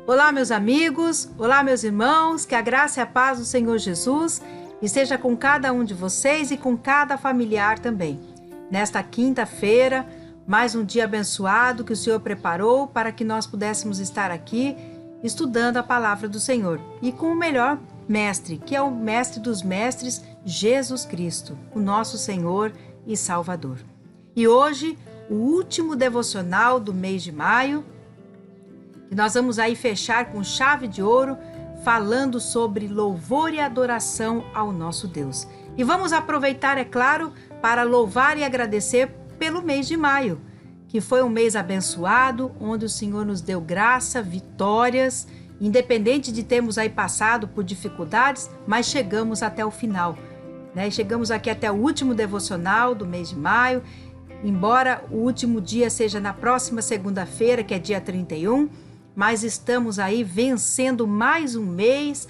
Olá, meus amigos, olá, meus irmãos, que a graça e a paz do Senhor Jesus esteja com cada um de vocês e com cada familiar também. Nesta quinta-feira, mais um dia abençoado que o Senhor preparou para que nós pudéssemos estar aqui estudando a palavra do Senhor e com o melhor mestre, que é o mestre dos mestres, Jesus Cristo, o nosso Senhor e Salvador. E hoje, o último devocional do mês de maio, que nós vamos aí fechar com chave de ouro, falando sobre louvor e adoração ao nosso Deus. E vamos aproveitar, é claro, para louvar e agradecer pelo mês de maio, que foi um mês abençoado, onde o Senhor nos deu graça, vitórias, independente de termos aí passado por dificuldades, mas chegamos até o final, né? Chegamos aqui até o último devocional do mês de maio, embora o último dia seja na próxima segunda-feira, que é dia 31, mas estamos aí vencendo mais um mês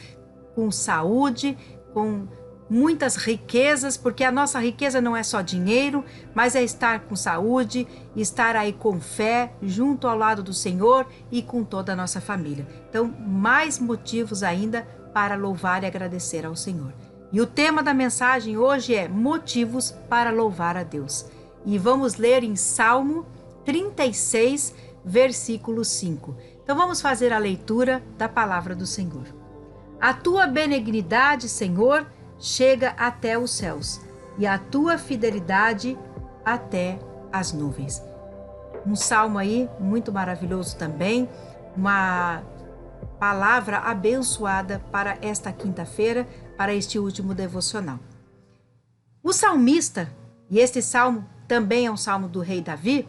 com saúde, com muitas riquezas, porque a nossa riqueza não é só dinheiro, mas é estar com saúde, estar aí com fé, junto ao lado do Senhor e com toda a nossa família. Então, mais motivos ainda para louvar e agradecer ao Senhor. E o tema da mensagem hoje é motivos para louvar a Deus. E vamos ler em Salmo 36, versículo 5. Então vamos fazer a leitura da palavra do Senhor. A tua benignidade, Senhor, chega até os céus, e a tua fidelidade até as nuvens. Um salmo aí muito maravilhoso também, uma palavra abençoada para esta quinta-feira, para este último devocional. O salmista, e este salmo também é um salmo do rei Davi,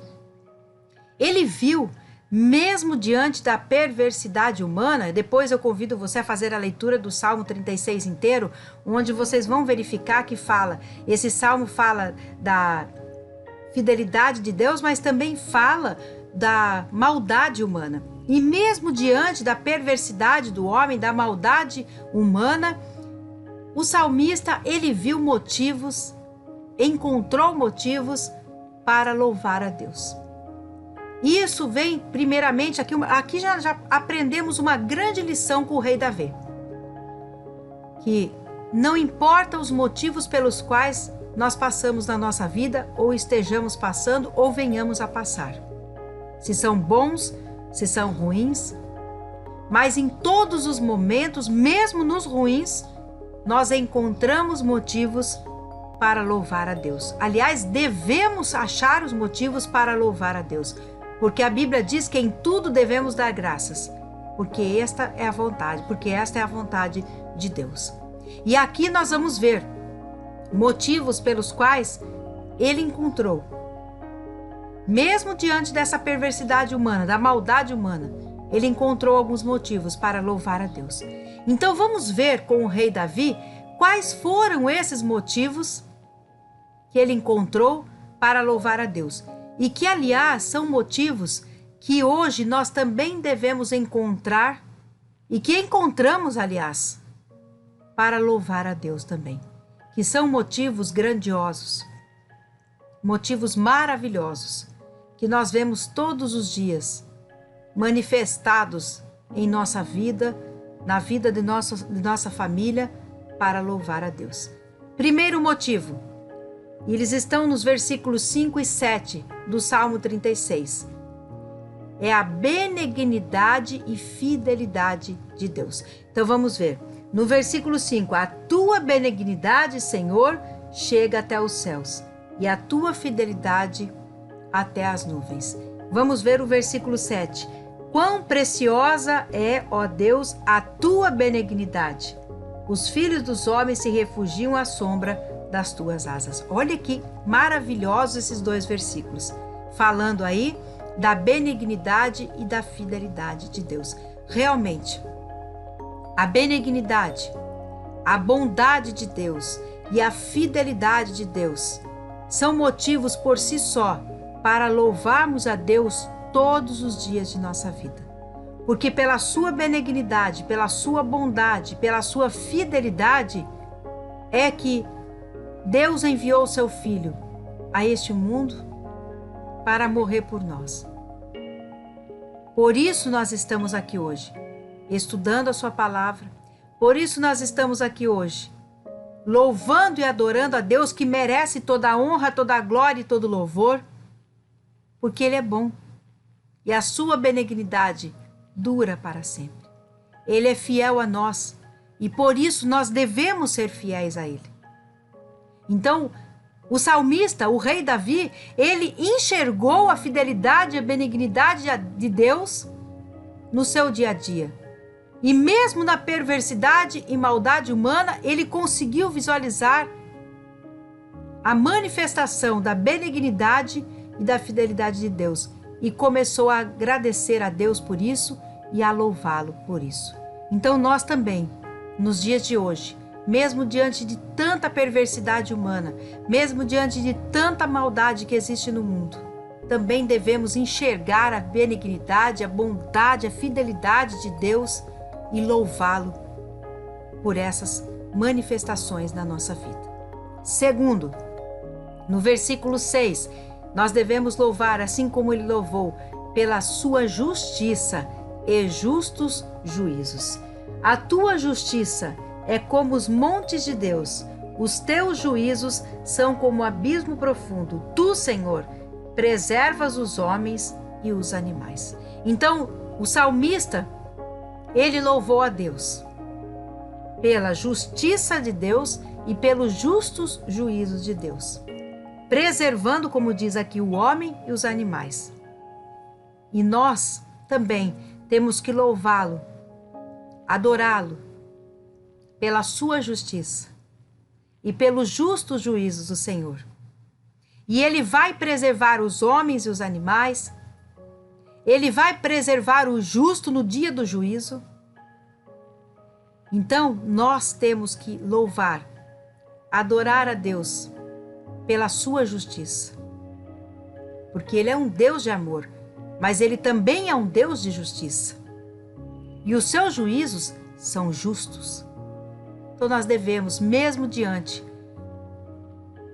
ele viu, mesmo diante da perversidade humana, depois eu convido você a fazer a leitura do Salmo 36 inteiro, onde vocês vão verificar que esse salmo fala da fidelidade de Deus, mas também fala da maldade humana. E mesmo diante da perversidade do homem, da maldade humana, o salmista, ele viu motivos, encontrou motivos para louvar a Deus. Isso vem primeiramente, aqui já aprendemos uma grande lição com o rei Davi. Que não importa os motivos pelos quais nós passamos na nossa vida, ou estejamos passando, ou venhamos a passar. Se são bons, se são ruins, mas em todos os momentos, mesmo nos ruins, nós encontramos motivos para louvar a Deus. Aliás, devemos achar os motivos para louvar a Deus. Porque a Bíblia diz que em tudo devemos dar graças, porque esta é a vontade de Deus. E aqui nós vamos ver motivos pelos quais ele encontrou, mesmo diante dessa perversidade humana, da maldade humana, ele encontrou alguns motivos para louvar a Deus. Então vamos ver com o rei Davi quais foram esses motivos que ele encontrou para louvar a Deus. E que, aliás, são motivos que hoje nós também devemos encontrar e que encontramos, aliás, para louvar a Deus também. Que são motivos grandiosos, motivos maravilhosos, que nós vemos todos os dias manifestados em nossa vida, na vida de nossa família, para louvar a Deus. Primeiro motivo, e eles estão nos versículos 5 e 7 do Salmo 36. É a benignidade e fidelidade de Deus. Então vamos ver. No versículo 5, a tua benignidade, Senhor, chega até os céus, e a tua fidelidade até as nuvens. Vamos ver o versículo 7. Quão preciosa é, ó Deus, a tua benignidade. Os filhos dos homens se refugiam à sombra das tuas asas. Olha que maravilhosos esses dois versículos, falando aí da benignidade e da fidelidade de Deus. Realmente, a benignidade, a bondade de Deus e a fidelidade de Deus são motivos por si só para louvarmos a Deus todos os dias de nossa vida. Porque pela sua benignidade, pela sua bondade, pela sua fidelidade, é que Deus enviou seu Filho a este mundo para morrer por nós. Por isso nós estamos aqui hoje, estudando a sua palavra. Por isso nós estamos aqui hoje, louvando e adorando a Deus que merece toda a honra, toda a glória e todo o louvor, porque Ele é bom e a sua benignidade dura para sempre. Ele é fiel a nós e por isso nós devemos ser fiéis a Ele. Então, o salmista, o rei Davi, ele enxergou a fidelidade e a benignidade de Deus no seu dia a dia. E mesmo na perversidade e maldade humana, ele conseguiu visualizar a manifestação da benignidade e da fidelidade de Deus. E começou a agradecer a Deus por isso e a louvá-lo por isso. Então nós também, nos dias de hoje, mesmo diante de tanta perversidade humana, mesmo diante de tanta maldade que existe no mundo, também devemos enxergar a benignidade, a bondade, a fidelidade de Deus e louvá-lo por essas manifestações na nossa vida. Segundo, no versículo 6, nós devemos louvar, assim como ele louvou, pela sua justiça e justos juízos. A tua justiça é como os montes de Deus, os teus juízos são como o abismo profundo. Tu, Senhor, preservas os homens e os animais. Então, o salmista, ele louvou a Deus pela justiça de Deus e pelos justos juízos de Deus, preservando, como diz aqui, o homem e os animais. E nós também temos que louvá-lo, adorá-lo, pela sua justiça e pelos justos juízos do Senhor. E Ele vai preservar os homens e os animais, Ele vai preservar o justo no dia do juízo. Então, nós temos que louvar, adorar a Deus pela sua justiça, porque Ele é um Deus de amor, mas Ele também é um Deus de justiça. E os seus juízos são justos. Então nós devemos, mesmo diante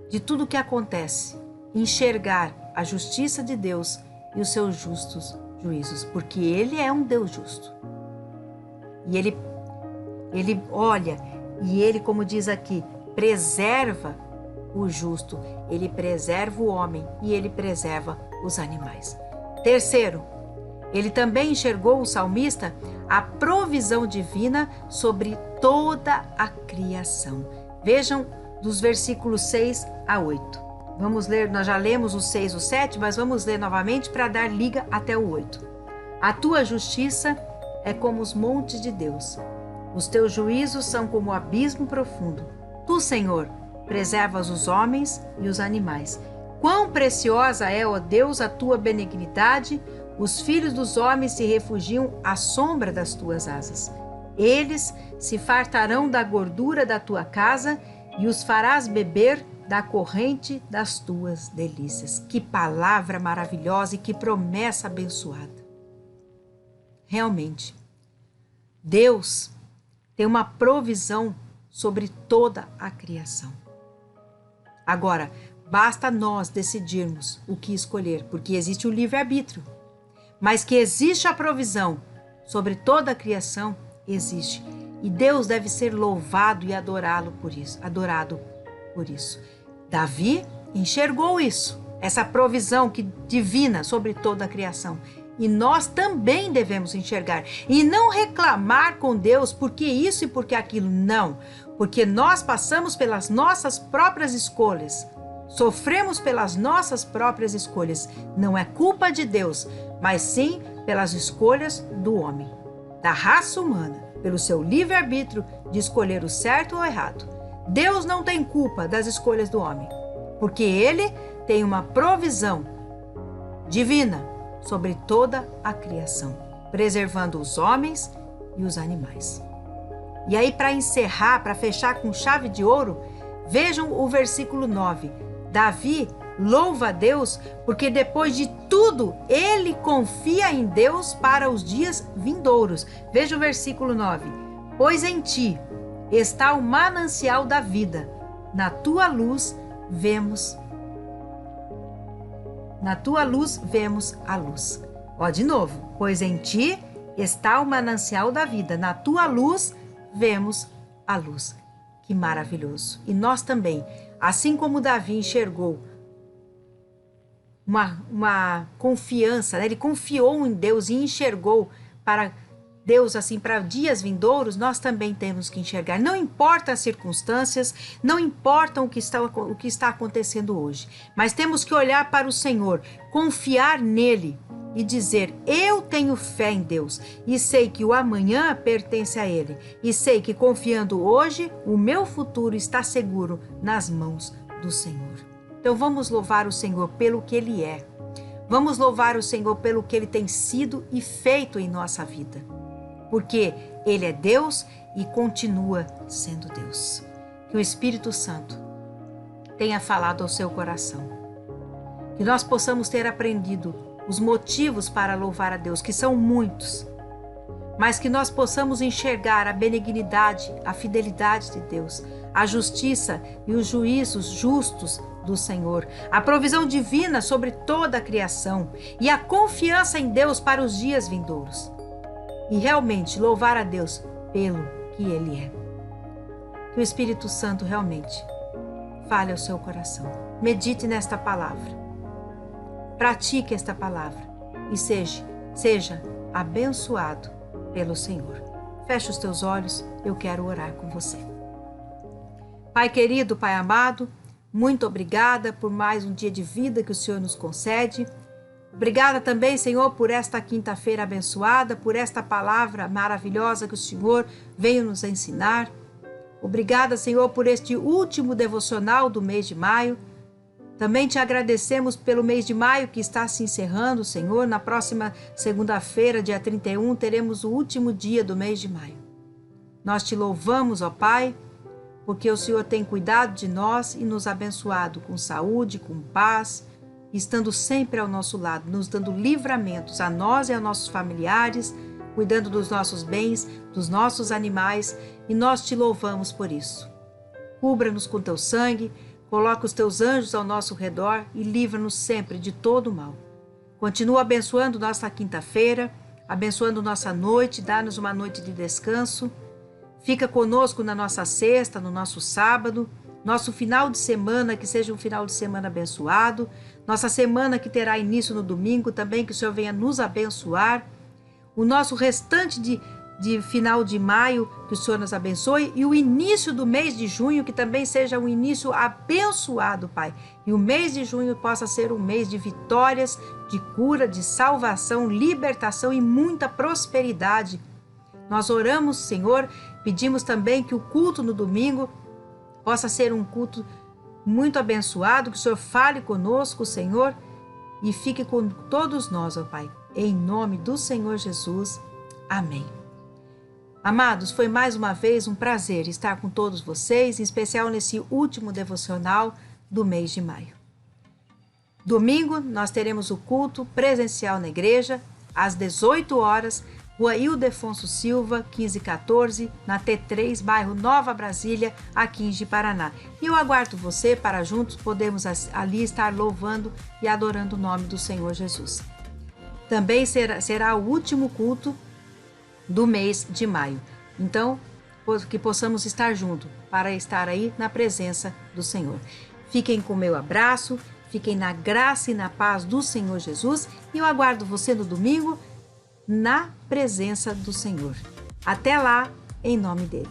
de tudo o que acontece, enxergar a justiça de Deus e os seus justos juízos, porque Ele é um Deus justo. E Ele olha e Ele, como diz aqui, preserva o justo, Ele preserva o homem e Ele preserva os animais. Terceiro, ele também enxergou, o salmista, a provisão divina sobre toda a criação. Vejam dos versículos 6 a 8. Vamos ler, nós já lemos o 6 e o 7, mas vamos ler novamente para dar liga até o 8. A tua justiça é como os montes de Deus. Os teus juízos são como o abismo profundo. Tu, Senhor, preservas os homens e os animais. Quão preciosa é, ó Deus, a tua benignidade! Os filhos dos homens se refugiam à sombra das tuas asas. Eles se fartarão da gordura da tua casa e os farás beber da corrente das tuas delícias. Que palavra maravilhosa e que promessa abençoada. Realmente, Deus tem uma provisão sobre toda a criação. Agora, basta nós decidirmos o que escolher, porque existe o livre-arbítrio. Mas que existe a provisão sobre toda a criação, existe. E Deus deve ser louvado e adorado por isso. Davi enxergou isso, essa provisão divina sobre toda a criação. E nós também devemos enxergar. E não reclamar com Deus porque isso e porque aquilo. Não. Porque nós passamos pelas nossas próprias escolhas. Sofremos pelas nossas próprias escolhas. Não é culpa de Deus, mas sim pelas escolhas do homem, da raça humana, pelo seu livre-arbítrio de escolher o certo ou o errado. Deus não tem culpa das escolhas do homem, porque Ele tem uma provisão divina sobre toda a criação, preservando os homens e os animais. E aí, para encerrar, para fechar com chave de ouro, vejam o versículo 9. Davi louva a Deus porque depois de tudo ele confia em Deus para os dias vindouros. Veja o versículo 9. Pois em ti está o manancial da vida, na tua luz vemos a luz. Ó, de novo. Pois em ti está o manancial da vida. Na tua luz, vemos a luz. Que maravilhoso. E nós também, assim como Davi enxergou uma confiança, né? Ele confiou em Deus e enxergou para Deus, assim, para dias vindouros, nós também temos que enxergar. Não importa as circunstâncias, não importa o que está acontecendo hoje, mas temos que olhar para o Senhor, confiar nele e dizer: eu tenho fé em Deus e sei que o amanhã pertence a Ele, e sei que confiando hoje, o meu futuro está seguro nas mãos do Senhor. Então vamos louvar o Senhor pelo que Ele é. Vamos louvar o Senhor pelo que Ele tem sido e feito em nossa vida. Porque Ele é Deus e continua sendo Deus. Que o Espírito Santo tenha falado ao seu coração. Que nós possamos ter aprendido os motivos para louvar a Deus, que são muitos. Mas que nós possamos enxergar a benignidade, a fidelidade de Deus, a justiça e os juízos justos do Senhor, a provisão divina sobre toda a criação e a confiança em Deus para os dias vindouros. E realmente louvar a Deus pelo que Ele é. Que o Espírito Santo realmente fale ao seu coração. Medite nesta palavra. Pratique esta palavra e seja abençoado pelo Senhor. Feche os teus olhos, eu quero orar com você. Pai querido, Pai amado, muito obrigada por mais um dia de vida que o Senhor nos concede. Obrigada também, Senhor, por esta quinta-feira abençoada, por esta palavra maravilhosa que o Senhor veio nos ensinar. Obrigada, Senhor, por este último devocional do mês de maio. Também te agradecemos pelo mês de maio que está se encerrando, Senhor. Na próxima segunda-feira, dia 31, teremos o último dia do mês de maio. Nós te louvamos, ó Pai, porque o Senhor tem cuidado de nós e nos abençoado com saúde, com paz, estando sempre ao nosso lado, nos dando livramentos a nós e a nossos familiares, cuidando dos nossos bens, dos nossos animais, e nós te louvamos por isso. Cubra-nos com teu sangue, coloca os teus anjos ao nosso redor e livra-nos sempre de todo o mal. Continua abençoando nossa quinta-feira, abençoando nossa noite, dá-nos uma noite de descanso. Fica conosco na nossa sexta, no nosso sábado, nosso final de semana, que seja um final de semana abençoado, nossa semana que terá início no domingo também, que o Senhor venha nos abençoar, o nosso restante de final de maio, que o Senhor nos abençoe, e o início do mês de junho, que também seja um início abençoado, Pai, e o mês de junho possa ser um mês de vitórias, de cura, de salvação, libertação e muita prosperidade. Nós oramos, Senhor, pedimos também que o culto no domingo possa ser um culto muito abençoado, que o Senhor fale conosco, Senhor, e fique com todos nós, ó Pai. Em nome do Senhor Jesus. Amém. Amados, foi mais uma vez um prazer estar com todos vocês, em especial nesse último devocional do mês de maio. Domingo, nós teremos o culto presencial na igreja, às 18 horas, Rua Ildefonso Silva, 1514, na T3, bairro Nova Brasília, aqui em Ji-Paraná. E eu aguardo você para juntos podermos ali estar louvando e adorando o nome do Senhor Jesus. Também será o último culto do mês de maio. Então, que possamos estar juntos para estar aí na presença do Senhor. Fiquem com o meu abraço, fiquem na graça e na paz do Senhor Jesus e eu aguardo você no domingo na presença do Senhor. Até lá, em nome dele.